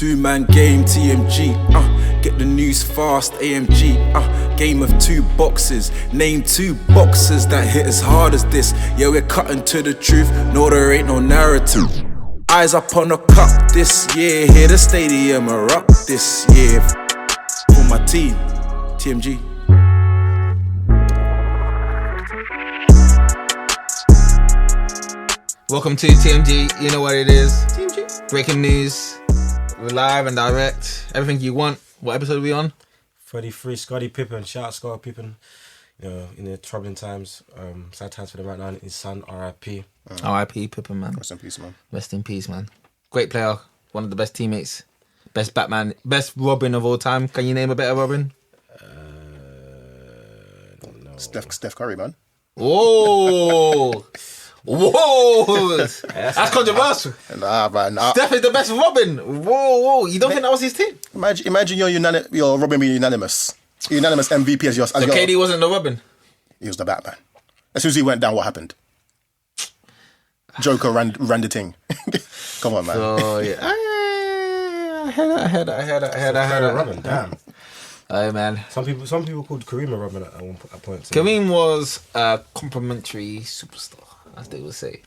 Two-man game, TMG, get the news fast, AMG, game of two boxes. Name two boxers that hit as hard as this. Yeah, we're cutting to the truth, no, there ain't no narrative. Eyes up on the cup this year, hear the stadium erupt this year. For my team, TMG. Welcome to TMG, you know what it is. TMG. Breaking news. We're live and direct. Everything you want. What episode are we on? 33, Scottie Pippen. Shout out Scottie Pippen. You know, in the troubling times, sad times for them right now. His son, R.I.P. R.I.P. Pippen, man. Rest in peace, man. Rest in peace, man. Great player. One of the best teammates. Best Batman. Best Robin of all time. Can you name a better Robin? No. Steph Curry, man. Whoa! Whoa! That's controversial. Nah, man. Steph is the best Robin. Whoa! You don't think that was his team? Imagine your Robin being unanimous. Unanimous MVP as your. So KD wasn't the Robin. He was the Batman. As soon as he went down, what happened? Joker ran the thing. Come on, man. So yeah, I heard that. Robin, damn. Oh man. Some people called Kareem a Robin at one point. Kareem was a complimentary superstar, as they would say.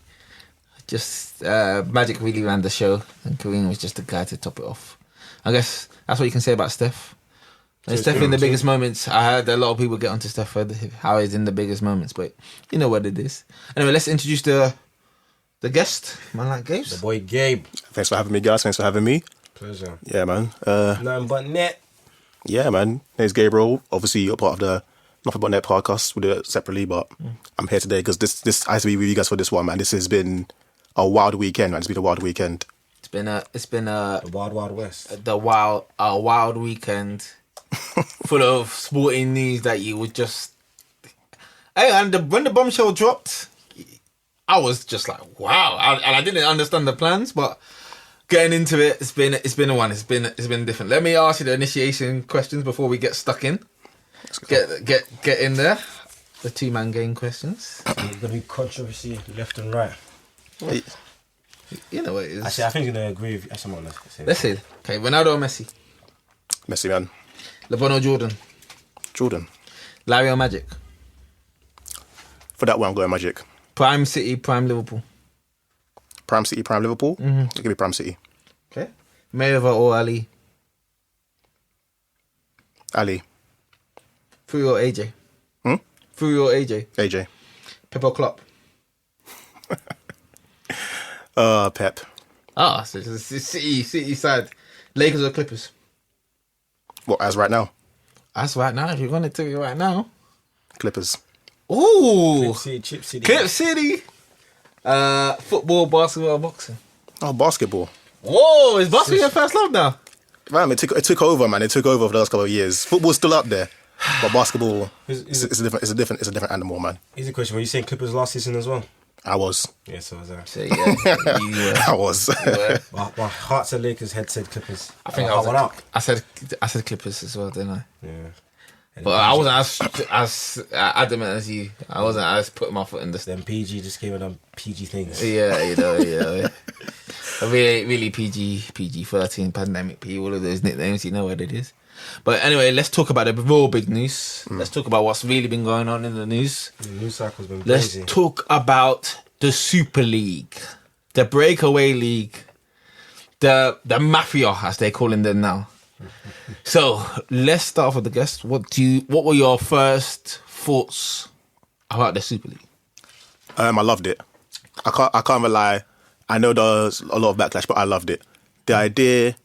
Just Magic really ran the show, and Kareem was just the guy to top it off. I guess that's what you can say about Steph. And Steph in the biggest moments. I heard a lot of people get onto Steph for how he's in the biggest moments, but you know what it is. Anyway, let's introduce the guest, man like Gabe. The boy Gabe. Thanks for having me, guys. Thanks for having me. Pleasure. Yeah, man. Nothing but net. Yeah, man. Name's Gabriel. Obviously, you're part of the Nothing But Net podcast. We do it separately, but I'm here today because this I have to be with you guys for this one, man. This has been a wild weekend, man. It's been a wild weekend. It's been a The Wild West. a wild weekend full of sporting news that you would just. Hey, and when the bombshell dropped, I was just like, wow, and I didn't understand the plans, but getting into it, it's been different. Let me ask you the initiation questions before we get stuck in. Get in there. The two-man game questions. There's gonna be controversy left and right. You know what it is. Actually, I think you're gonna agree with. Actually, I'm not. Let's see. Okay, Ronaldo or Messi? Messi, man. LeBron or Jordan? Jordan. Larry or Magic? For that one, I'm going Magic. Prime City, Prime Liverpool? Prime City, Prime Liverpool. Give me Prime City. Okay. Mayweather or Ali? Ali. Fury or AJ? Fury or AJ? AJ. Pep or Klopp? Pep. So it's City side. Lakers or Clippers? What, as right now? That's right now. If you're going to tell me right now. Clippers. Ooh. Chip City. Clip City. Football, basketball, boxing. Oh, basketball. Whoa, is basketball your first love now? Man, it took over, man. It took over for the last couple of years. Football's still up there, but basketball it's a different animal, man. Easy question. Were you saying Clippers last season as well? I was. Yeah, so was I. So yeah, you were. I was. My heart said Lakers, head said Clippers. I think I said Clippers as well, didn't I? Yeah. But I wasn't as adamant as you. I wasn't as putting my foot in this. Then PG just came and done PG things. Yeah, yeah. Really PG 13 pandemic P, all of those nicknames, you know what it is. But anyway, let's talk about the real big news. Let's talk about what's really been going on in the news. The news cycle's been crazy. Let's talk about the Super League, the breakaway league, the mafia, as they're calling them now. So let's start off with the guest. What were your first thoughts about the Super League? I loved it. I can't lie. I know there's a lot of backlash, but I loved it. The idea.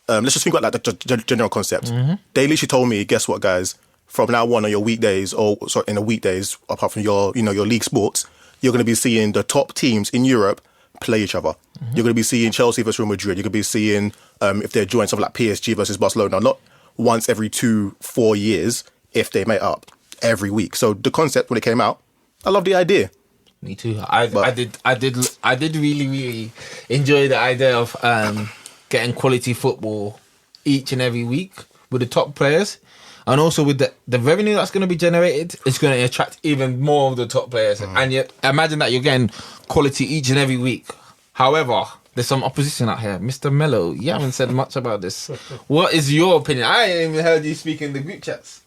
Let's just think about like the general concept. They literally told me, guess what, guys? From now on your weekdays, in the weekdays, apart from your league sports, you're going to be seeing the top teams in Europe play each other. You're going to be seeing Chelsea versus Real Madrid. You're going to be seeing if they're joining something like PSG versus Barcelona, not once every 2-4 years if they make up every week. So the concept when it came out, I love the idea. Me too. I did really enjoy the idea of getting quality football each and every week with the top players, and also with the revenue that's going to be generated, it's going to attract even more of the top players. And you imagine that you're getting quality each and every week. However, there's some opposition out here. Mr. Mello, you haven't said much about this. What is your opinion? I ain't even heard you speak in the group chats.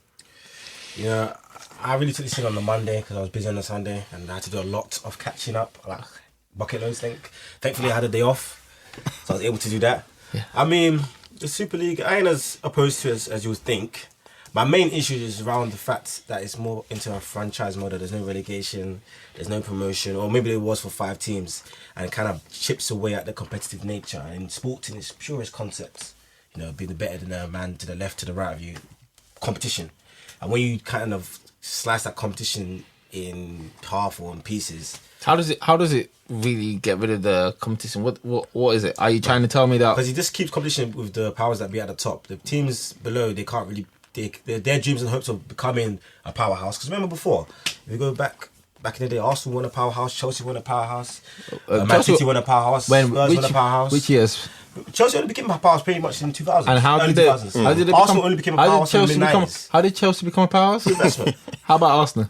Yeah, I really took this in on the Monday because I was busy on the Sunday and I had to do a lot of catching up, like bucket loads. Thankfully, I had a day off, so I was able to do that. Yeah. I mean, the Super League, I ain't as opposed to it as you would think. My main issue is around the fact that it's more into a franchise model. There's no relegation, there's no promotion, or maybe there was for 5 teams, and it kind of chips away at the competitive nature. And sports in its purest concept, you know, being the better than a man to the left, to the right of you, competition. And when you kind of slice that competition in half or in pieces, how does it really get rid of the competition? What is it? Are you trying to tell me that? Because it just keeps competition with the powers that be at the top. The teams below, they can't really. Their dreams and hopes of becoming a powerhouse. Because remember before, if you go back in the day, Arsenal won a powerhouse, Chelsea won a powerhouse, Man City won a powerhouse, Spurs won a powerhouse. Which years? Chelsea only became a powerhouse pretty much in 2000s. And how did Arsenal only became a powerhouse in the mid-90s. How did Chelsea become a powerhouse? Investment. How about Arsenal?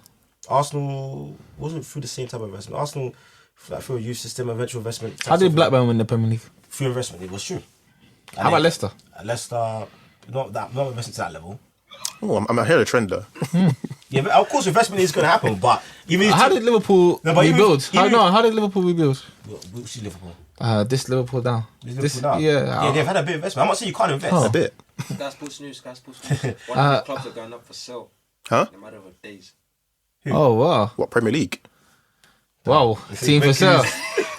Arsenal wasn't through the same type of investment. Arsenal, like through a youth system, eventual investment. How did Blackburn win the Premier League? Through investment, it was true. And How about Leicester? Leicester, not investment to that level. Oh, I'm hearing a trend though. Yeah, but of course investment is going to happen, but even How did Liverpool rebuild? How did Liverpool rebuild? Which is Liverpool? This Liverpool now. Yeah, they've had a bit of investment. I'm not saying you can't invest. A bit. Sky Sports News. One of the clubs are going up for sale. Huh? In a matter of days. Oh wow! What, Premier League? Wow, team for sale.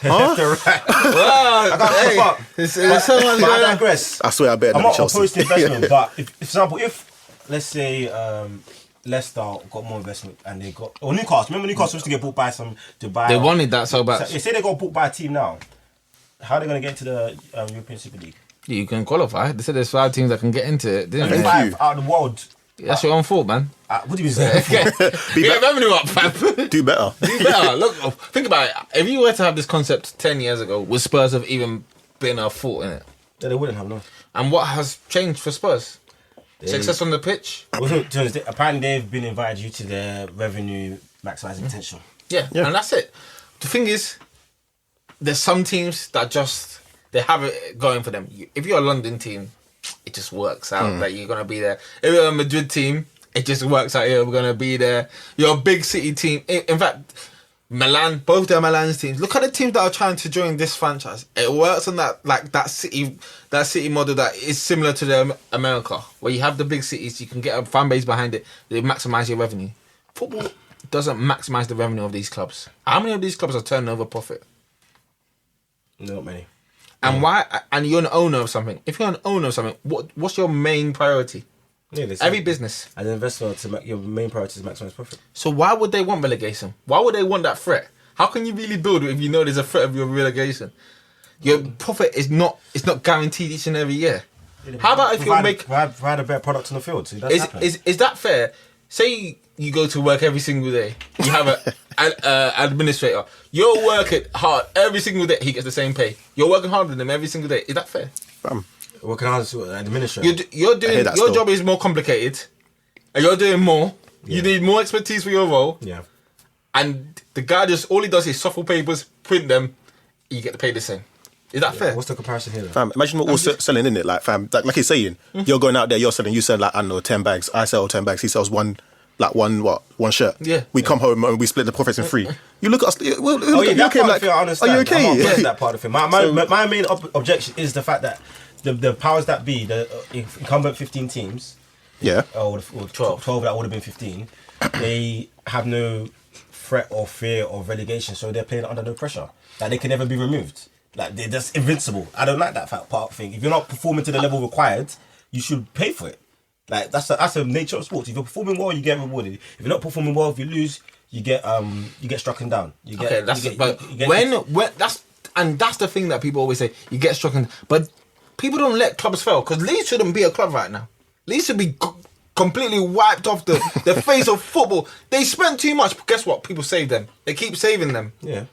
Wow, I can't keep up. It's so much But going I on. digress. I swear I bet I'm than not Chelsea. opposed to investment, but if, for example, if let's say Leicester got more investment and they got, or Newcastle. Remember Newcastle used to get bought by some Dubai. They wanted that so bad. So, say they got bought by a team now. How are they going to get into the European Super League? You can qualify. They said there's 5 teams that can get into it. Didn't Only they? 5 out of the world. That's your own fault, man. What do you mean? Get revenue up, fam. Do better. Do better. Look, think about it. If you were to have this concept 10 years ago, would Spurs have even been a fault in it? Yeah, they wouldn't have, no. And what has changed for Spurs? Success on the pitch? Apparently they've been invited due to their revenue maximising potential. Yeah, and that's it. The thing is, there's some teams that just, they have it going for them. If you're a London team, it just works out that you're going to be there. If you're a Madrid team, it just works out you're going to be there. You're a big city team. In fact, Milan, both their Milan's teams. Look at the teams that are trying to join this franchise. It works on that city model that is similar to the America, where you have the big cities, you can get a fan base behind it, they maximise your revenue. Football doesn't maximise the revenue of these clubs. How many of these clubs are turning over profit? Not many. And why? And you're an owner of something. If you're an owner of something, what's your main priority? Yeah, Every business. As an investor, your main priority is maximise profit. So why would they want relegation? Why would they want that threat? How can you really build if you know there's a threat of your relegation? Your profit is not guaranteed each and every year. How about if you provide a better product on the field? So is that fair? Say you go to work every single day. You have an administrator. You're working hard every single day. He gets the same pay. You're working harder than him every single day. Is that fair? Working hard as an administrator. You're doing your job is more complicated, and you're doing more. Yeah. You need more expertise for your role. Yeah. And the guy all he does is shuffle papers, print them. You get paid the same. Is that fair? What's the comparison here? Fam, imagine we're all selling in it, like fam, like he's saying, you're going out there, you're selling. You sell like, I don't know, 10 bags. I sell 10 bags. He sells one shirt. Yeah. We come home and we split the profits in 3. You look at us. That part of it, I understand. Are you okay? I'm not that part of it. My main objection is the fact that the powers that be, the incumbent 15 teams, or 12 that would have been 15, they have no threat or fear of relegation, so they're playing under no pressure. Like they can never be removed. Like they're just invincible. I don't like that part thing. If you're not performing to the level required, you should pay for it. Like that's the nature of sports. If you're performing well, you get rewarded. If you're not performing well, if you lose, you get struck down. That's the thing that people always say. You get struck down, but people don't let clubs fail because Leeds shouldn't be a club right now. Leeds should be completely wiped off the face of football. They spent too much. But guess what? People save them. They keep saving them. Yeah.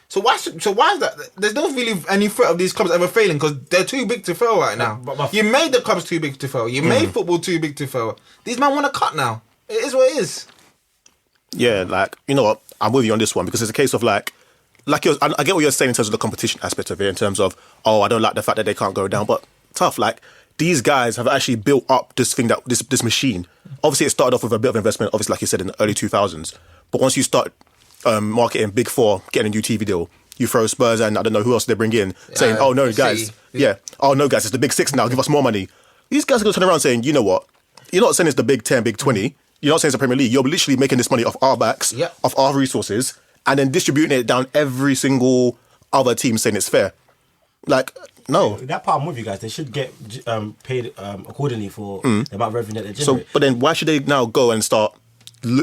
So why is that? There's not really any threat of these clubs ever failing because they're too big to fail right now. You made the clubs too big to fail. You made football too big to fail. These men want to cut now. It is what it is. Yeah, like, you know what? I'm with you on this one because it's a case of like, like I get what you're saying in terms of the competition aspect of it, in terms of, I don't like the fact that they can't go down, but tough. Like, these guys have actually built up this thing, this machine. Obviously, it started off with a bit of investment, obviously, like you said, in the early 2000s. But once you start marketing Big Four, getting a new TV deal, you throw Spurs and I don't know who else they bring in, saying, oh no, guys, it's the Big Six now, give us more money. These guys are going to turn around saying, you know what? You're not saying it's the Big 10, Big 20. You're not saying it's the Premier League. You're literally making this money off our backs, off our resources, and then distributing it down every single other team saying it's fair. Like, no. That part I'm with you guys. They should get paid accordingly for the amount of revenue that they generate. So, but then why should they now go and start,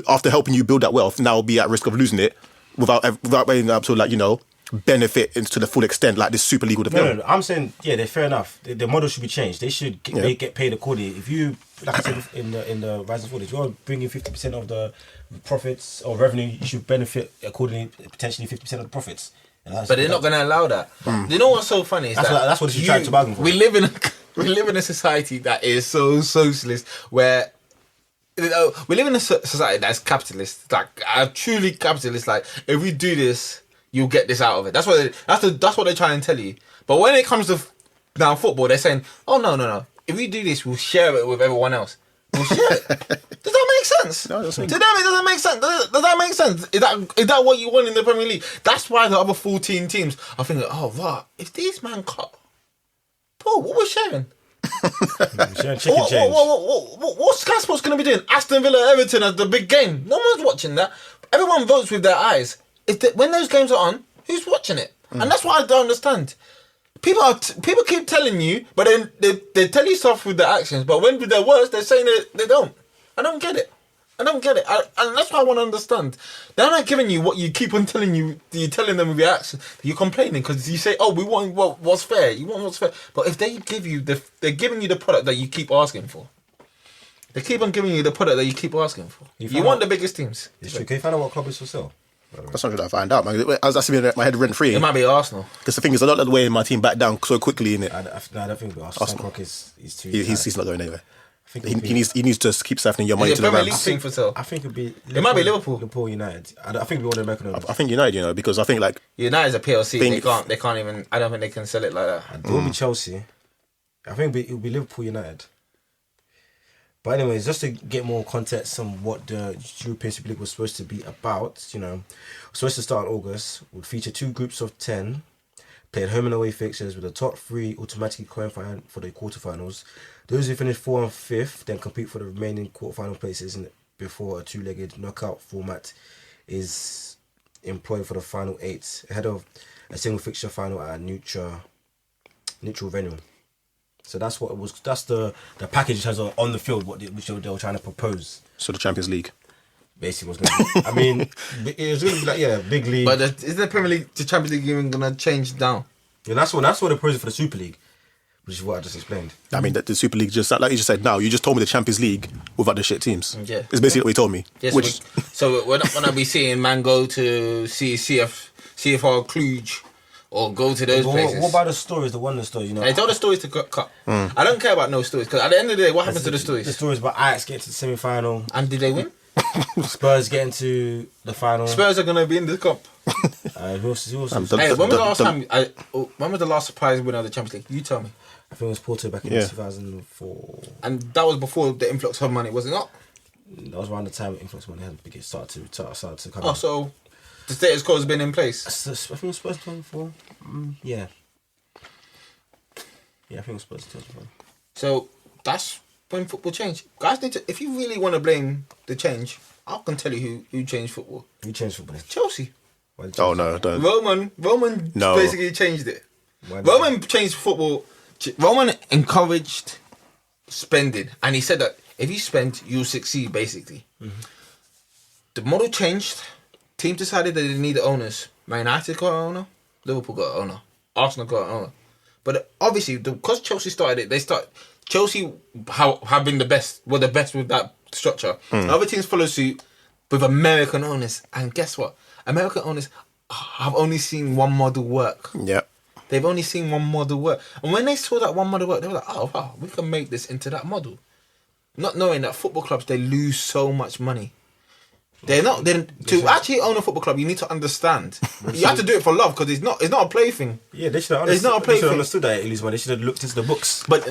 after helping you build that wealth, now be at risk of losing it without being able to, like, you know, benefit to the full extent like this Super League would have done? No, I'm saying, they're fair enough. The model should be changed. They should get paid accordingly. If you, like I said in the Rising Forward, if you're bringing 50% of the profits or revenue, you should benefit accordingly, potentially 50% of the profits. But they're not going to allow that. You know what's so funny? That's what you trying to bargain for. We live in a society that is so socialist, where we live in a society that's capitalist, like truly capitalist. Like, if we do this, you'll get this out of it. That's what they're trying to tell you. But when it comes to now football, they're saying, oh no. If we do this, we'll share it with everyone else. We'll share it. Does that make sense? No, to them, it doesn't make sense. Does that make sense? Is that what you want in the Premier League? That's why the other 14 teams are thinking, oh, wow, if these man cut, Paul, what we're sharing? Sharing chicken change. What's Sky Sports going to be doing? Aston Villa, Everton as the big game. No one's watching that. Everyone votes with their eyes. When those games are on, who's watching it? And that's what I don't understand. People keep telling you, but then they tell you stuff with their actions. But when with their words, they're saying they don't. I don't get it. And that's what I want to understand. They're not giving you what you keep on telling you. You're telling them with your actions. You're complaining because you say, "Oh, we want what's fair." You want what's fair. But if they give you they're giving you the product that you keep asking for. They keep on giving you the product that you keep asking for. You want the biggest teams. It's true. Can you find out what club is for sale? That's something I find out, man. I was actually in my head rent free. It might be Arsenal. Because the thing is, I don't like the way my team back down so quickly in it. I don't think Arsenal is too. He's not going anywhere. He needs to keep siphoning your money to the Premier League Rams. thing for sale. I think it'd be. It might be Liverpool. Liverpool United. I think it'd be one of the American owners. I think United, because I think like United's a PLC. They can't even. I don't think they can sell it like that. It will be Chelsea. I think it'll be Liverpool United. But anyways, just to get more context on what the European Super League was supposed to be about, supposed to start in August, would feature 2 groups of 10, played home and away fixtures with the top 3 automatically qualifying for the quarterfinals. Those who finish 4th and 5th then compete for the remaining quarterfinal places before a 2-legged knockout format is employed for the final 8, ahead of a single fixture final at a neutral venue. So that's what it was. That's the package has on the field which they were trying to propose. So the Champions League basically was going to be. I mean, it was going to be like big league. But is the Premier League, the Champions League, even going to change down? Yeah, that's what they're proposing for the Super League, which is what I just explained. I mean, the Super League just like you just said. Now you just told me the Champions League without the shit teams. Yeah, it's basically what you told me. Yes, so we're not going to be seeing man go to see CFR Cluj. Or go to those places. What about the stories, the wonders stories? They tell the stories to cut. I don't care about no stories because at the end of the day, what happens to the stories? The stories about Ajax getting to the semi-final. And did they win? Spurs getting to the final. Spurs are going to be in the cup. When was the last surprise winner of the Champions League? You tell me. I think it was Porto back in 2004. And that was before the influx of money, was it not? That was around the time influx of money had started to come. Oh, so the status quo has been in place. I think it was Spurs 24. Yeah. Yeah, I think it was Spurs 24. So that's when football changed. Guys need to. If you really want to blame the change, I can tell you who changed football. Who changed football? Chelsea. Oh no, don't. Roman basically changed it. Roman changed football. Roman encouraged spending, and he said that if you spend, you'll succeed. Basically, the model changed. Team decided that they needed owners. Man United got an owner. Liverpool got an owner. Arsenal got an owner. But obviously, because Chelsea started it, Chelsea have been the best. Were the best with that structure. Other teams follow suit with American owners, and guess what? American owners have only seen one model work. Yep. They've only seen one model work, and when they saw that one model work, they were like, "Oh wow, we can make this into that model." Not knowing that football clubs, they lose so much money. They're not. To actually own a football club, you need to understand. You have to do it for love because it's not a play thing. Yeah, they should have understood. It's not a play They should have thing. understood that at least. They should have looked into the books. But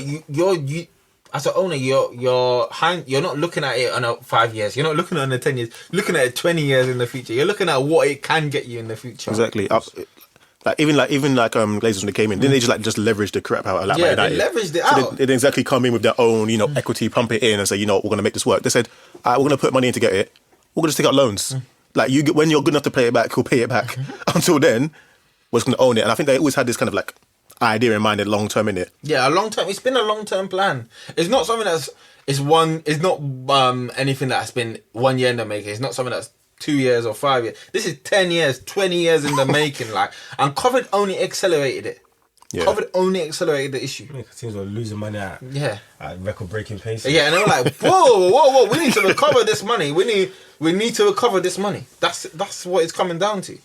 you as an owner, you're not looking at it on a 5 years. You're not looking at it on 10 years. You're looking at it 20 years in the future. You're looking at what it can get you in the future. Exactly. Even Glazers when they came in, didn't they just leverage the crap out of that? Yeah, they leveraged it out. They didn't exactly come in with their own, equity, pump it in and say, we're going to make this work. They said, we're going to put money in to get it. We're going to take out loans. When you're good enough to pay it back, we'll pay it back. Until then, we're just going to own it. And I think they always had this kind of idea in mind, long term in it. Yeah, a long term. It's been a long term plan. It's not something it's not anything that's been 1 year in the making. It's not something that's 2 years or 5 years. This is 10 years, 20 years in the making. And COVID only accelerated it. Yeah. COVID only accelerated the issue. Yeah, teams were losing money at record-breaking pace. Yeah, and they were like, whoa, we need to recover this money. We need to recover this money. That's what it's coming down to.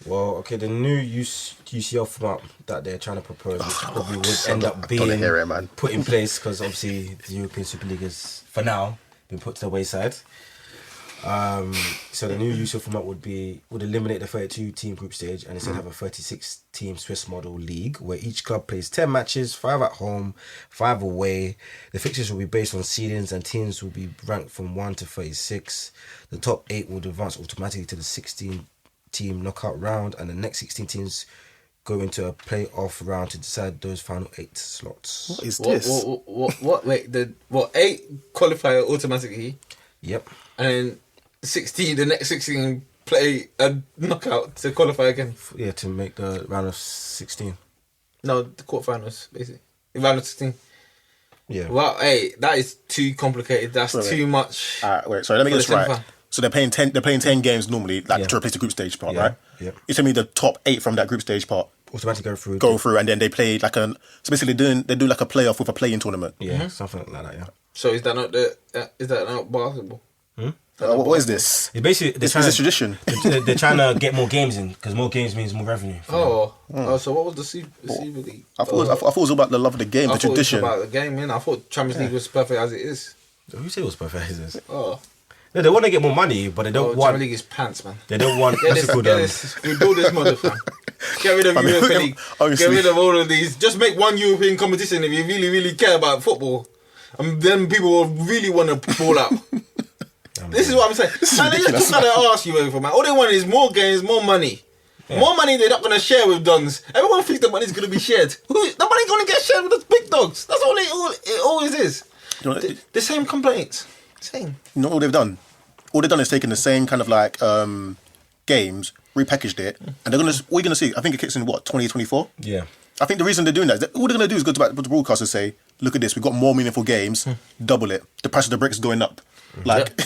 Well, okay, the new UCL format that they're trying to propose, which probably would end up being put in place because obviously the European Super League is, for now, been put to the wayside. So the new UCL format would eliminate the 32-team group stage and instead have a 36-team Swiss model league where each club plays 10 matches, 5 at home, 5 away. The fixtures will be based on seedings and teams will be ranked from 1 to 36. The top 8 would advance automatically to the 16-team knockout round and the next 16 teams go into a playoff round to decide those final 8 slots. What is this? What? Wait, 8 qualify automatically? Yep. And then the next 16 play a knockout to qualify again. Yeah, to make the round of 16. No, the quarterfinals, basically. The round of 16. Yeah. Well, hey, that is too complicated. That's too much. Wait, sorry, let me get this right. So they're playing 10 games normally, to replace the group stage part, right? Yeah. You tell me the top 8 from that group stage part automatically go through, and then they play so basically they do like a playoff with a play-in tournament. Yeah, something like that. Yeah. So is that not basketball? What is this? It's basically This is tradition. They're trying to get more games in because more games means more revenue. So what was the Super League? I thought it was all about the love of the game, the tradition. I thought it was about the game, man. I thought Champions League was perfect as it is. Who said it was perfect as it is? Oh. No, they want to get more money, but they don't want. Champions League is pants, man. They don't want. We do this model, fam. Get rid of European League. Get rid of all of these. Just make one European competition if you really, really care about football, and then people will really want to ball out. This is what I'm saying. Man, they just trying to ask you over, man. All they want is more games, more money. Yeah. More money they're not going to share with dons. Everyone thinks the money's going to be shared. The money's going to get shared with the big dogs. That's all it always is. The same complaints. Same. You know what they've done? All they've done is taken the same kind of games, repackaged it, and they're going to, what you're going to see, I think it kicks in, 2024? Yeah. I think the reason they're doing that is all they're going to do is go to the broadcast and say, look at this, we've got more meaningful games, double it. The price of the bricks is going up. Like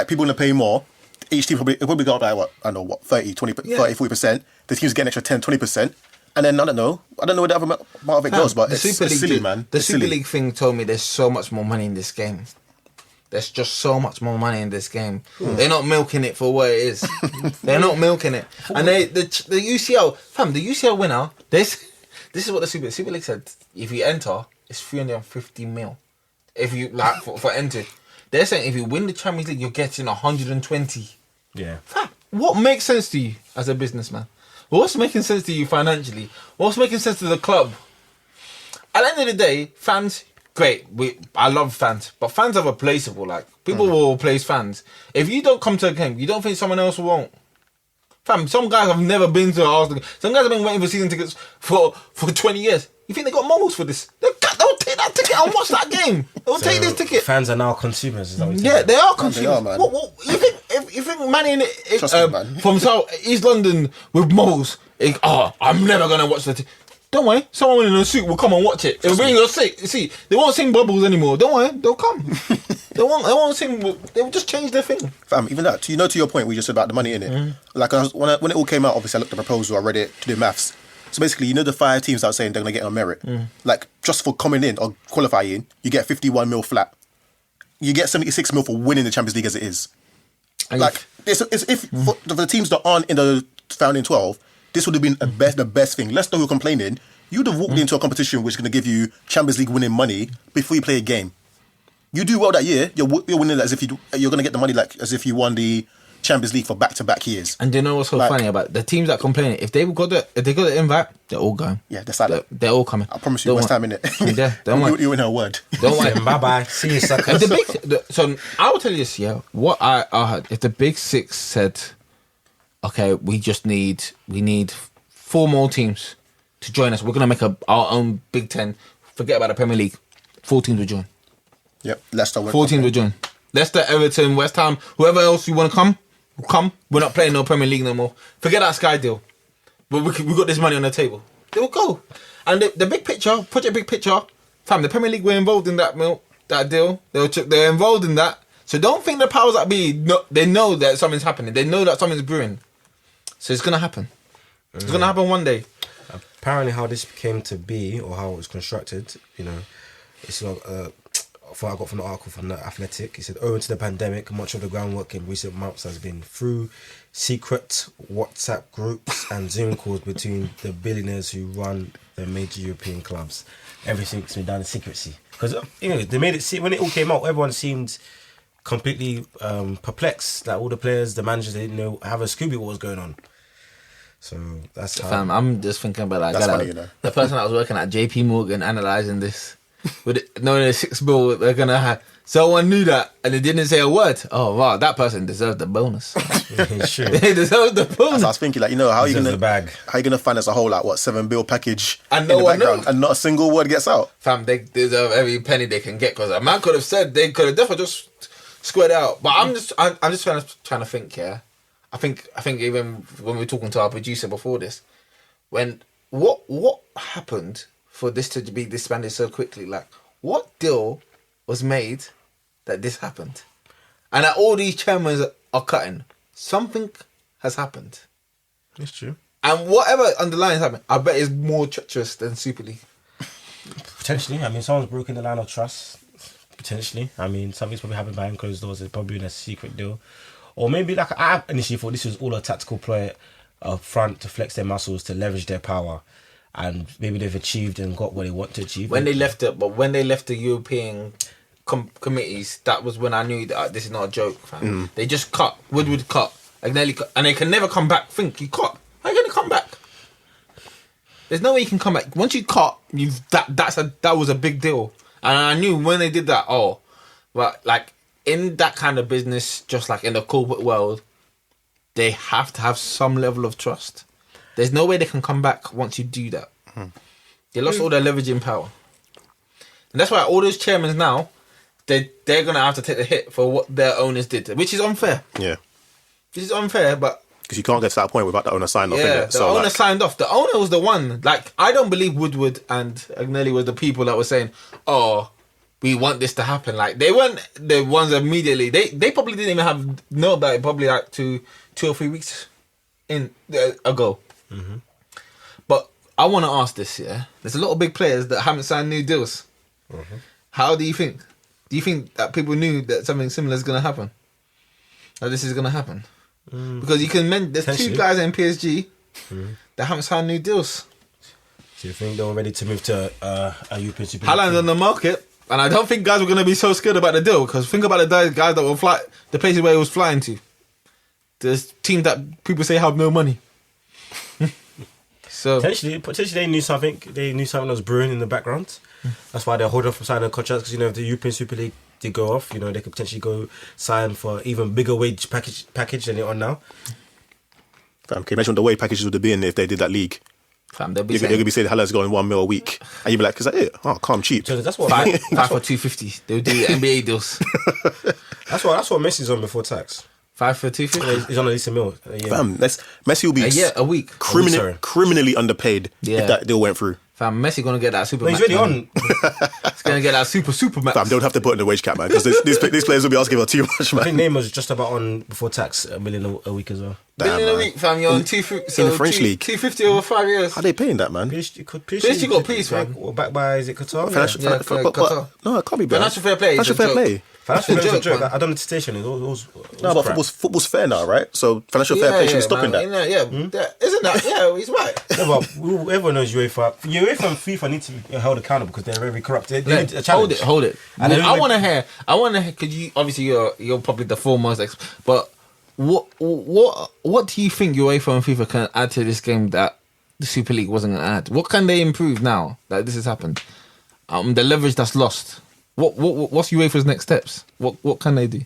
people want to pay more. Each team probably got 30, 20, 30, 40%. The team's getting an extra 10, 20%. And then, I don't know where the other part of it goes, but it's silly, man. The Super League thing told me there's so much more money in this game. There's just so much more money in this game. They're not milking it for what it is. They're not milking it. And the UCL, fam, the UCL winner, this is what the Super League said. If you enter, it's 350 mil. If you, for enter. They're saying if you win the Champions League, you're getting 120. Yeah. Fam, what makes sense to you as a businessman? What's making sense to you financially? What's making sense to the club? At the end of the day, fans, great. I love fans, but fans are replaceable. Like, people will replace fans. If you don't come to a game, you don't think someone else won't. Fam, some guys have never been to Arsenal. Some guys have been waiting for season tickets for 20 years. You think they got moles for this? They'll take that ticket and watch that game. They'll take this ticket. Fans are now consumers. Is that what yeah, they are consumers. They are, man. What, you think Man man. From East London with moles? I'm never gonna watch the. Don't worry, someone in a suit will come and watch it. They'll bring your seat. See, they won't sing Bubbles anymore. Don't worry, they'll come. They won't sing. They'll just change their thing. Fam, even that. To your point, we just said about the money in it. Like when it all came out, obviously I looked at the proposal. I read it to do maths. So basically, the 5 teams that are saying they're going to get on merit. Like, just for coming in or qualifying, you get 51 mil flat. You get 76 mil for winning the Champions League as it is. And like, for the teams that aren't in the founding 12, this would have been the best thing. Let's know who're complaining. You'd have walked into a competition which is going to give you Champions League winning money before you play a game. You do well that year, you're winning as if you're going to get the money like as if you won the Champions League for back-to-back years. And do you know what's so funny about the teams that complain? If they got the invite, they're all going. Yeah, they're silent. They're all coming. I promise you, West Ham, innit? Yeah, don't worry. You in her word. Don't worry. Bye-bye. See you, suckers. So I will tell you this, yeah. What I heard, if the Big Six said, okay, we need 4 more teams to join us. We're going to make our own Big Ten. Forget about the Premier League. 4 teams will join. Yep, Leicester. 4 teams will join. Leicester, Everton, West Ham, whoever else you want to come. We're not playing no Premier League no more. Forget that Sky deal. But we got this money on the table. They will go. And the big picture, Project Big Picture, fam, the Premier League were involved in that deal. They're involved in that. So don't think the powers that be, they know that something's happening. They know that something's brewing. So it's going to happen. It's going to happen one day. Apparently how this came to be, or how it was constructed, it's not... what I got from the article from The Athletic. He said, owing to the pandemic, much of the groundwork in recent months has been through secret WhatsApp groups and Zoom calls between the billionaires who run the major European clubs. Everything's been done in secrecy. Because they made it, when it all came out, everyone seemed completely perplexed. Like all the players, the managers, they didn't have a Scooby what was going on. So that's how... Fam, I'm just thinking about That's funny, the person that was working at JP Morgan analysing this. With it, knowing the $6 billion they're gonna have, someone knew that and they didn't say a word. Oh wow, that person deserved the bonus. Sure. They deserved the bonus. So I was thinking, like, how are you gonna the bag? How you gonna finance a whole $7 billion package And in no the one background knows. and not a single word gets out? Fam, they deserve every penny they can get because a man could have said they could have definitely just squared out. But I'm just trying to think. Yeah, I think even when we were talking to our producer before this, when what happened for this to be disbanded so quickly, like. What deal was made that this happened? And that all these chairmen are cutting. Something has happened. It's true. And whatever underlying happened, I bet it's more treacherous than Super League. Potentially. I mean, someone's broken the line of trust. Potentially. I mean, something's probably happened behind closed doors. It's probably in a secret deal. Or maybe, like, I initially thought this was all a tactical play up front to flex their muscles, to leverage their power. And maybe they've achieved and got what they want to achieve. When they left the European committees, that was when I knew that this is not a joke, fam. They just cut. Woodward cut. Agnelli cut. And they can never come back. Think, you cut. How are you going to come back? There's no way you can come back. Once you cut, that was a big deal. And I knew when they did that, but like in that kind of business, just like in the corporate world, they have to have some level of trust. There's no way they can come back once you do that. They lost all their leveraging power. And that's why all those chairmen now, they're going to have to take the hit for what their owners did, which is unfair. Yeah. This is unfair, but... Because you can't get to that point without the owner signed off, yeah, innit? the owner signed off. The owner was the one. Like, I don't believe Woodward and Agnelli were the people that were saying, we want this to happen. Like, they weren't the ones immediately. They probably didn't even know about it probably like 2 or 3 weeks ago. Mm-hmm. But I want to ask this, yeah? There's a lot of big players that haven't signed new deals. Mm-hmm. How do you think? Do you think that people knew that something similar is going to happen? That this is going to happen? Because you can there's 2 guys in PSG that haven't signed new deals. So you think they were ready to move to a European Super League? Haaland's on the market, and I don't think guys were going to be so scared about the deal, because think about the guys that will fly, the places where he was flying to. There's teams that people say have no money. So potentially they knew something. They knew something was brewing in the background. That's why they're holding off from signing contracts, because if the European Super League did go off, they could potentially go sign for even bigger wage package than they're on now. Fam, can you imagine what the wage packages would have been if they did that league? Fam, you're going to be saying Haaland's going $1 million a week, and you'd be like, "Is that it? Oh, calm cheap." So that's what 5 for 250. They'll do NBA deals. That's what Messi's on before tax. 5 for 250. He's on at least $1 million. Fam, Messi will be a week. Criminally underpaid if that deal went through. Fam, Messi gonna get that super. No, he's already on. He's gonna get that super max. Fam, don't have to put in the wage cap, man, because these players will be asking for too much, man. I think Neymar's just about on before tax $1 million a week as well. Billion a week, fam. You're on 250. in the French league. 250 over 5 years. How are they paying that, man? PSG got peace, man. Backed by, is it Qatar? Qatar. No, it can't be bad. Financial fair play. Financial fair play. Financial fair play is a joke. man. I don't know the station. No, but football's fair now, right? So financial fair play should be stopping that. Isn't that? Yeah, he's right. No, but everyone knows UEFA and FIFA need to be held accountable because they're very corrupt. They need a challenge. Hold it. And I want to hear. Because you obviously you're probably the foremost expert. But what do you think UEFA and FIFA can add to this game that the Super League wasn't going to add? What can they improve now that this has happened? The leverage that's lost. What's UEFA's next steps? What can they do?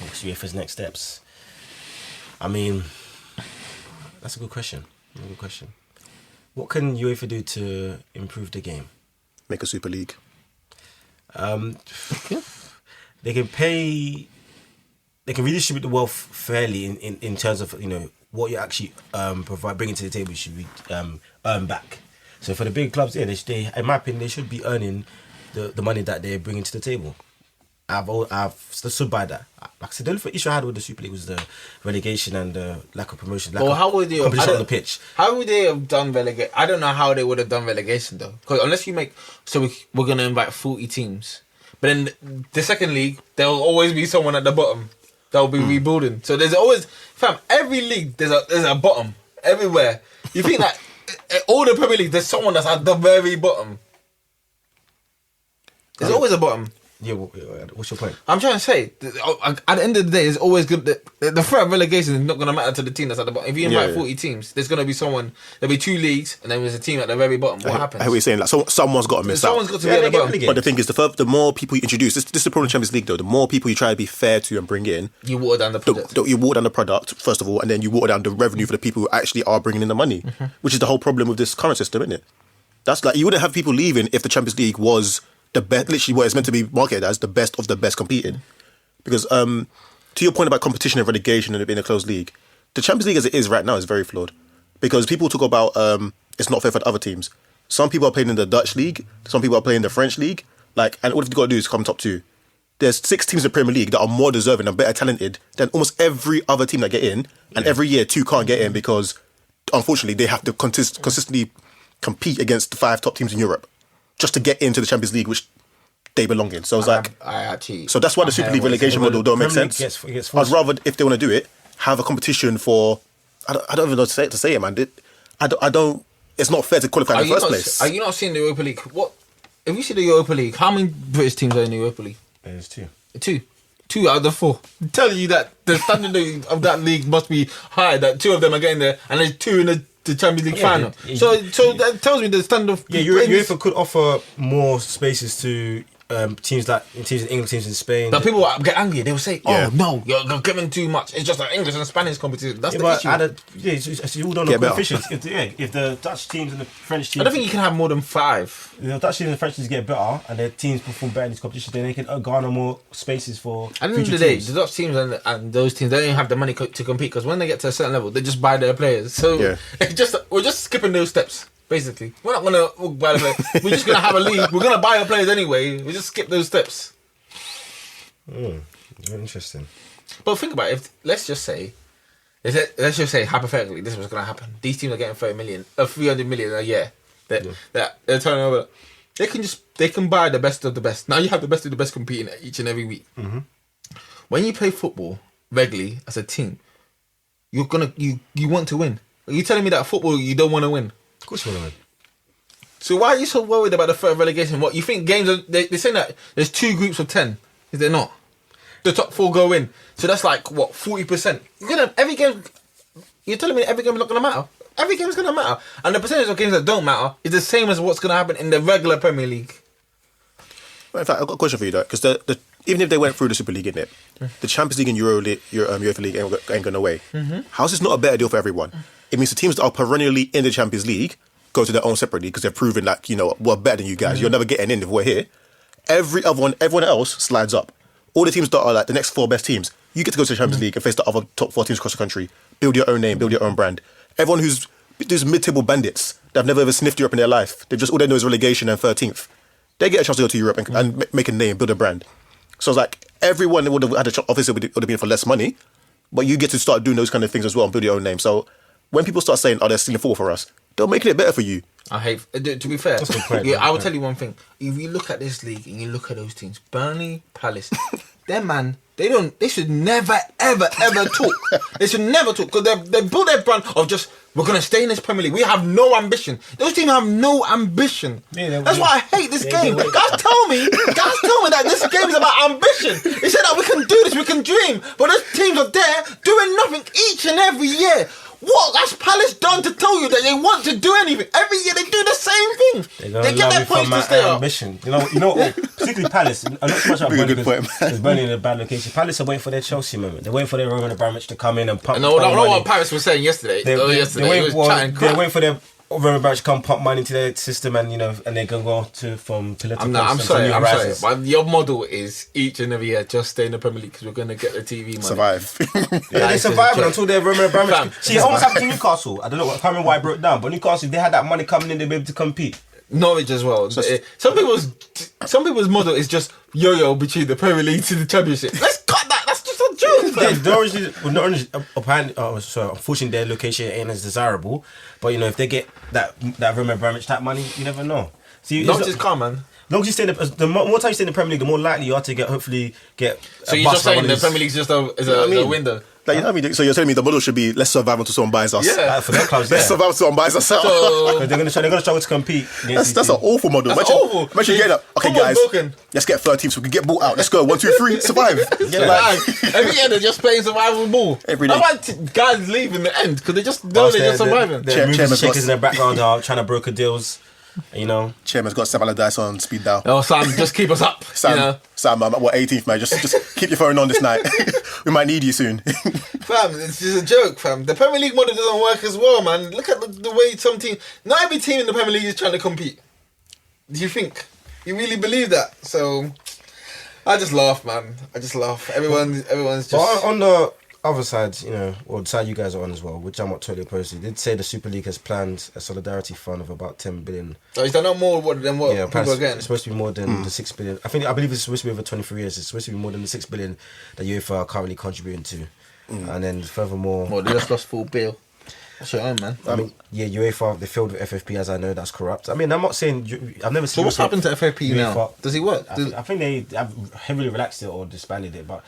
What's UEFA's next steps? I mean, that's a good question. What can UEFA do to improve the game? Make a Super League. They can pay. They can redistribute the wealth fairly in terms of what you actually bringing to the table should be earned back. So for the big clubs, they in my opinion, they should be earning the money that they're bringing to the table. I've stood by that. Like I said, the only issue I had with the Super League was the relegation and the lack of promotion, how would they competition on the pitch. How would they have done relegation? I don't know how they would have done relegation though, because unless you make we're going to invite 40 teams, but then the second league there will always be someone at the bottom that will be rebuilding. So there's always every league there's a bottom everywhere. You think that all the Premier League there's someone that's at the very bottom. There's always a bottom. Yeah, what's your point? I'm trying to say, at the end of the day, it's always good. The threat of relegation is not going to matter to the team that's at the bottom. If you invite 40 teams, there's going to be someone. There'll be 2 leagues, and then there's a team at the very bottom. What happens? I hear what you're saying. Like someone's got to miss out. Someone's got to be at the bottom. But the thing is, the more people you introduce, this is the problem with Champions League though. The more people you try to be fair to and bring in, you water down the product. You water down the product first of all, and then you water down the revenue for the people who actually are bringing in the money, which is the whole problem with this current system, isn't it? That's like you wouldn't have people leaving if the Champions League was the best, literally what it's meant to be marketed as, the best of the best competing. Because to your point about competition and relegation and it being a closed league, the Champions League as it is right now is very flawed. Because people talk about it's not fair for the other teams. Some people are playing in the Dutch league, some people are playing in the French league, and all you've got to do is come top 2. There's 6 teams in the Premier League that are more deserving and better talented than almost every other team that get in, and every year 2 can't get in because unfortunately they have to consistently compete against the 5 top teams in Europe just to get into the Champions League, which they belong in. So it's so that's why the Super League relegation model don't make sense. I'd rather, if they want to do it, have a competition for. I don't even know to say it, man. I don't. It's not fair to qualify in the first place. Are you not seeing the Europa League? What? If you see the Europa League, how many British teams are in the Europa League? There's 2. 2 out of the 4. I'm telling you that the standard of that league must be high. That 2 of them are getting there, and there's 2 in the Champions League final. So that tells me the standard of UEFA could offer more spaces to teams in England, teams in Spain. But people get angry. They will say, "Oh no, you're giving too much. It's just like English and Spanish competition." That's the issue. You all don't know coefficients. If the Dutch teams and the French teams, I don't think you can have more than 5. The Dutch teams and the French teams get better, and their teams perform better in these competitions, then they can garner more spaces for. At the end of the day, the Dutch teams and those teams, they don't even have the money to compete because when they get to a certain level, they just buy their players. So we're just skipping those steps. Basically, we're not gonna buy the players. We're just gonna have a league. We're gonna buy our players anyway. We just skip those steps. Very interesting. But think about it. Let's just say hypothetically, this was gonna happen. These teams are getting 300 million a year. They're turning over. They can buy the best of the best. Now you have the best of the best competing each and every week. When you play football regularly as a team, you want to win. Are you telling me that football you don't want to win? Of course you want to win. So why are you so worried about the threat of relegation? What you think games are? They're saying that there's 2 groups of 10. Is there not? The top 4 go in. So that's like what 40%. Every game. You're telling me every game is not going to matter. Every game is going to matter, and the percentage of games that don't matter is the same as what's going to happen in the regular Premier League. Well, in fact, I've got a question for you though, because even if they went through the Super League, innit, the Champions League and UEFA League ain't going away. How's this not a better deal for everyone? It means the teams that are perennially in the Champions League go to their own separate league because they've proven that, we're better than you guys. You're never getting in if we're here. Everyone else slides up. All the teams that are like the next 4 best teams, you get to go to the Champions League and face the other top 4 teams across the country. Build your own name, build your own brand. Everyone who's these mid-table bandits that have never ever sniffed Europe in their life, all they know is relegation and 13th. They get a chance to go to Europe and make a name, build a brand. So it's like everyone would have had a chance. Obviously, it would have been for less money, but you get to start doing those kind of things as well and build your own name. So when people start saying, "Oh, they're stealing football for us," they're making it better for you. I hate. To be fair, I will tell you one thing. If you look at this league and you look at those teams, Burnley, Palace, them man, they should never ever talk. They should never talk because they built their brand of just we're gonna stay in this Premier League. We have no ambition. Those teams have no ambition. That's why I hate this game. Guys tell me that this game is about ambition. They said that we can do this, we can dream, but those teams are there doing nothing each and every year. What has Palace done to tell you that they want to do anything? Every year they do the same thing. They get their points to stay up. Ambition. You know, particularly Palace. I'm not so much about Burnley because Burnley in a bad location. Palace are waiting for their Chelsea moment. They're waiting for their Roman Abramovich to come in and pump. No, what Paris was saying yesterday. They're waiting for their Roman Abramovich to come pump money into their system, and and they can go from political. I'm sorry, but your model is each and every year just stay in the Premier League because we're going to get the TV money. Survive. They survive until they're Roman Abramovich. See, it almost happened to Newcastle. I don't know. I can't remember why it broke down, but Newcastle, if they had that money coming in, they'd be able to compete. Norwich as well. Some people's model is just yo-yo between the Premier League to the Championship. Let's cut that. That's just a joke. Unfortunately, their location ain't as desirable. But if they get that Roman Abramovich type money, you never know. See, not just calm, man. Long as you stay the more time you stay in the Premier League, the more likely you are to hopefully get. So you're just saying the Premier League's just a window. Like, you know what I mean? So you're telling me the model should be let's survive until someone buys us. Yeah, for them clubs, let's survive until someone buys us out. So they're gonna struggle to compete. That's an awful model. Imagine getting up. Okay, guys, let's get 13 so we can get bought out. Let's go 1, 2, 3, survive. Every year they're just playing survival ball. Every day. How about guys leave in the end because they just know they're just surviving. They're shakers in the background are trying to broker deals. Chairman's got Sam Allardyce on speed dial. Oh, Sam, just keep us up. Sam, I'm at 18th, mate. Just keep your phone on this night. We might need you soon. Fam, it's just a joke, fam. The Premier League model doesn't work as well, man. Look at the way some team. Not every team in the Premier League is trying to compete. Do you think? You really believe that? So, I just laugh, man. I just laugh. Everyone's just. But on the other side, or the side you guys are on as well, which I'm not totally opposed to, did say the Super League has planned a solidarity fund of about 10 billion. So is that not more than what people are getting? It's supposed to be more than the 6 billion. I believe it's supposed to be over 23 years. It's supposed to be more than the 6 billion that UEFA are currently contributing to. And then furthermore... Well, they just lost full bill. That's your own, man. UEFA, they failed with FFP, as I know, that's corrupt. I mean, I'm not saying... I've never seen... So what's happened to FFP UEFA, now? Does it work? I think they have heavily relaxed it or disbanded it, but...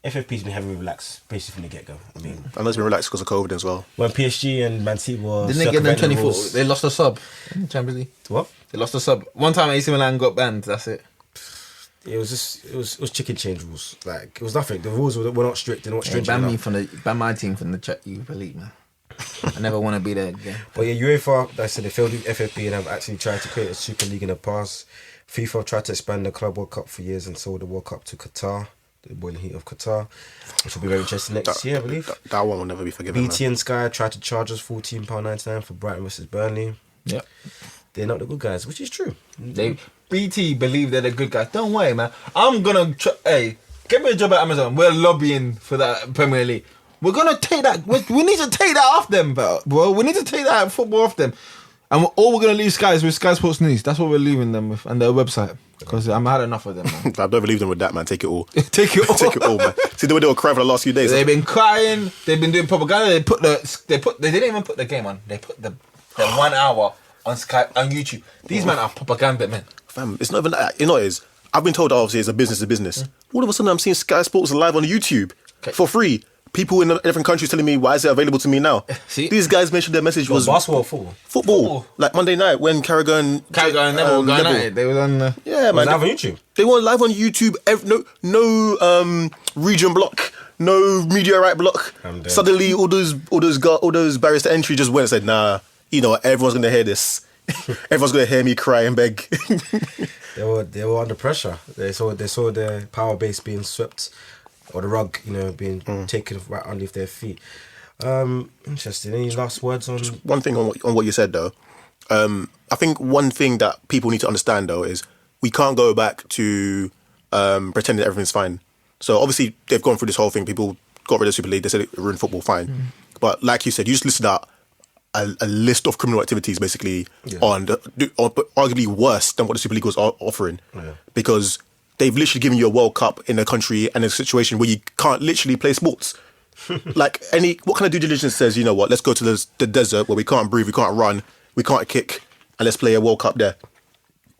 FFP's been heavily relaxed basically from the get-go. I know it's been relaxed because of COVID as well. When PSG and Man City were... Didn't they get them 24? They lost a sub in the Champions League. What? They lost a sub. One time AC Milan got banned, that's it. It was chicken change rules. Like, it was nothing. The rules were not strict. They're not stringent. Ban my team from the UEFA League, man. I never want to be there again. But yeah, UEFA, like I said, they failed with FFP and have actually tried to create a Super League in the past. FIFA tried to expand the Club World Cup for years and sold the World Cup to Qatar. The boiling heat of Qatar, which will be very interesting next year, I believe. That one will never be forgiven. BT and Sky tried to charge us £14.99 for Brighton versus Burnley. Yep. They're not the good guys, which is true. BT believe they're the good guys. Don't worry, man. I'm going to... Hey, get me a job at Amazon. We're lobbying for that Premier League. We're going to take that... We need to take that off them, bro. We need to take that football off them. And all we're going to leave Sky is with Sky Sports News. That's what we're leaving them with. And their website. Because I've had enough of them, man. I've never leave them with that, man. Take it all. Take it all. Take it all, man. See the way they were crying for the last few days. They've been crying. They've been doing propaganda. They didn't even put the game on. They put the 1 hour on Sky on YouTube. These men are propaganda men. Fam, it's not even that. You know what it is? I've been told obviously it's a business. All of a sudden I'm seeing Sky Sports live on YouTube for free. People in different countries telling me, why is it available to me now? See? These guys mentioned their message was... Basketball or football? Football. Like Monday night when Carragher and Neville were going at it. They were on... Yeah, man. Live on YouTube? They were live on YouTube. No region block. No media right block. Suddenly all those barriers to entry just went and said, nah, you know what, everyone's going to hear this. Everyone's going to hear me cry and beg. They were under pressure. They saw their power base being swept, or the rug, being taken right underneath their feet. Interesting. Any last words on... Just one thing on what you said, though. I think one thing that people need to understand, though, is we can't go back to pretending that everything's fine. So, obviously, they've gone through this whole thing. People got rid of the Super League. They said it ruined football, fine. But like you said, you just listed out a list of criminal activities, basically, on arguably worse than what the Super League was offering. Yeah. Because they've literally given you a World Cup in a country and a situation where you can't literally play sports. Like what kind of due diligence says, you know what, let's go to the desert where we can't breathe, we can't run, we can't kick, and let's play a World Cup there?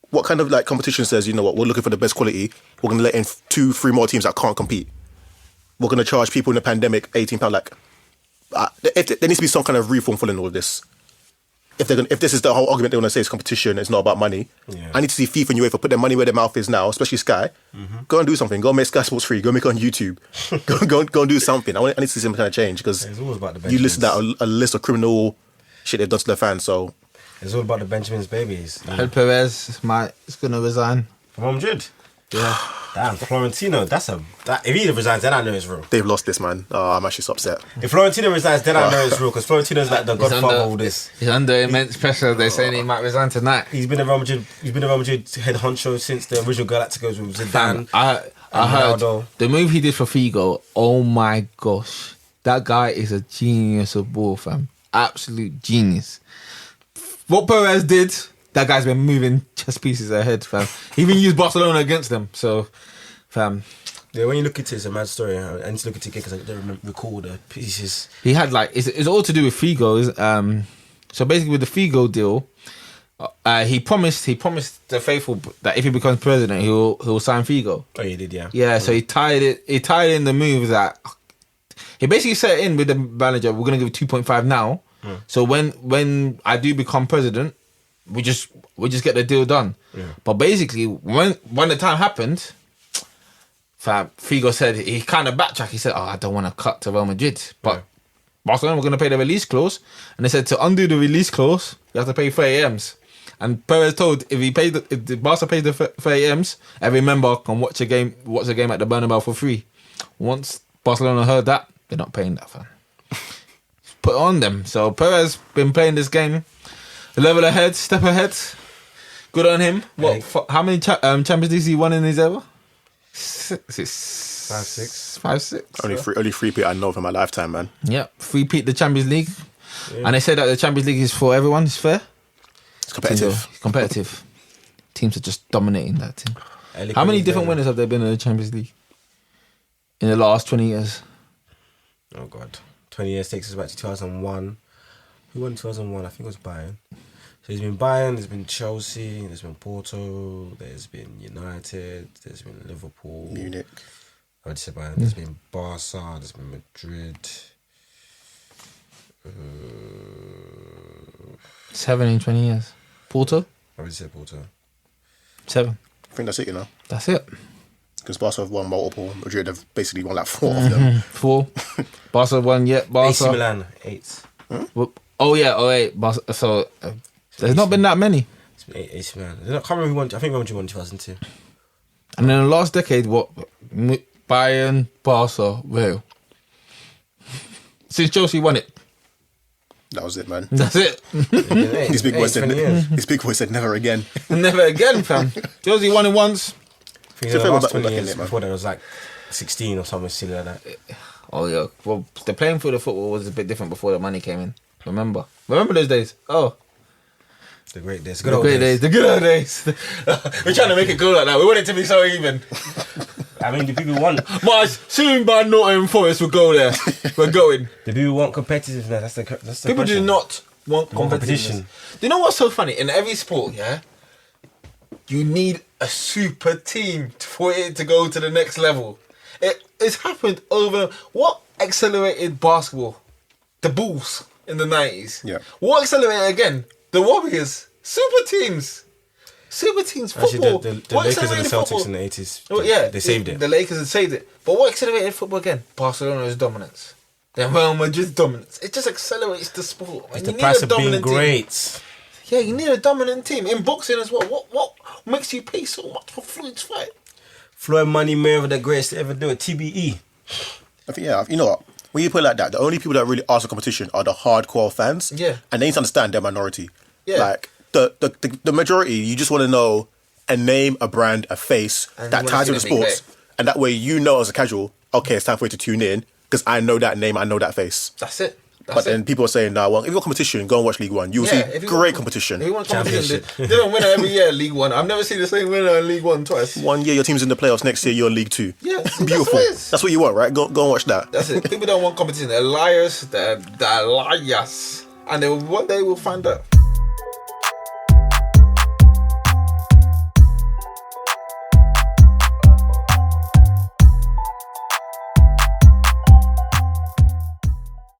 What kind of like competition says, you know what, we're looking for the best quality, we're going to let in 2-3 more teams that can't compete. We're going to charge people in the pandemic £18. Like, there needs to be some kind of reform following all of this. If this is the whole argument they want to say, it's competition, it's not about money. Yeah. I need to see FIFA and UEFA put their money where their mouth is now, especially Sky. Go and do something. Go and make Sky Sports free. Go make it on YouTube. go and do something. I need to see some kind of change because you listed out a list of criminal shit they've done to their fans. So it's all about the Benjamins babies. I heard Perez is going to resign from Madrid. Yeah. Damn, Florentino, if he resigns, then I know it's real. They've lost this, man. Oh, I'm actually so upset. If Florentino resigns, then I know it's real, because Florentino's like the godfather of all this. He's under immense pressure. They're saying he might resign tonight. He's been a Real Madrid head honcho since the original Galacticos with Zidane. I heard the move he did for Figo. Oh my gosh, that guy is a genius of ball, fam. Absolute genius. What Perez did, that guy's been moving chess pieces ahead, fam. He even used Barcelona against them. So, fam. Yeah, when you look at it, it's a mad story. I need to look at it again because I don't recall the pieces. He had it's all to do with Figo. So basically, with the Figo deal, he promised the faithful that if he becomes president, he'll sign Figo. Oh, he did, yeah. Yeah, so he tied in the move that he basically set in with the manager. We're gonna give 2.5 now. So when I do become president, we just get the deal done. Yeah. But basically, when the time happened, Figo said he kind of backtracked. He said, I don't want to cut to Real Madrid, but Barcelona were going to pay the release clause, and they said to undo the release clause, you have to pay 30 M's. And Perez told if the Barca pays the 30 M's, every member can watch a game at the Bernabeu for free. Once Barcelona heard that, they're not paying that, fam. Put it on them. So Perez been playing this game a level ahead, step ahead. Good on him. How many Champions Leagues he won in his era? 5-6. 5-6. Only 3-peat I know of in my lifetime, man. Yeah, 3-peat the Champions League. Yeah. And they say that the Champions League is for everyone. It's fair. It's competitive. Teams are just dominating that team. How many different winners have there been in the Champions League in the last 20 years? Oh, God. 20 years takes us back to 2001. Who won 2001? I think it was Bayern. So there's been Bayern, there's been Chelsea, there's been Porto, there's been United, there's been Liverpool. Munich. I would say Bayern. There's been Barca, there's been Madrid. 7 in 20 years. Porto? I would say Porto. 7. I think that's it, you know. That's it. Because Barca have won multiple. Madrid have basically won like 4 of them. 4. Barca won, yeah. Barca. AC Milan, 8. Oh, yeah, 08. Barca, so there's not been that many. It's been 8 AC Milan. I can't remember who won. I think Real Madrid won 2002. And then the last decade, what? Bayern, Barca, Real. Since Chelsea won it. That was it, man. That's it. His big boy said never again. Never again, fam. Chelsea won it once. I think the last 20 years before that was like 16 or something silly like that. Oh, yeah. Well, the playing for the football was a bit different before the money came in. Remember those days? Oh. The great days. The good old days. We're trying to make it go like that. We want it to be so even. I mean, the people want... March, soon by Nottingham Forest will go there. We're going. The people want competitiveness. That's the people question. do not want competition. Do you know what's so funny? In every sport, yeah, you need a super team for it to go to the next level. It's happened over... What accelerated basketball? The Bulls in the 90s. Yeah. What accelerated again? The Warriors. Super teams. Football. Actually, the Lakers and the Celtics in the 80s, they saved it. The Lakers had saved it. But what accelerated football again? Barcelona's dominance. Then Real Madrid's dominance. It just accelerates the sport. It's the price of being great. Yeah, you need a dominant team. In boxing as well. What makes you pay so much for Floyd's fight? Floyd Money Mayweather, the greatest to ever do it. TBE. I think, you know what? When you put it like that, the only people that really ask for competition are the hardcore fans. Yeah. And they need to understand their minority. Yeah. Like, the majority, you just want to know a name, a brand, a face and that ties with the sports. And that way you know as a casual, okay, it's time for you to tune in because I know that name, I know that face. That's it. Then people are saying, nah, well, if you want competition, go and watch League One. You'll see great competition. If you want competition, they don't win every year, League One. I've never seen the same winner in League One twice. 1 year your team's in the playoffs, next year you're in League Two. Yeah, beautiful. That's what you want, right? Go and watch that. That's it. People don't want competition. They're liars. They're liars. And one day we'll find out.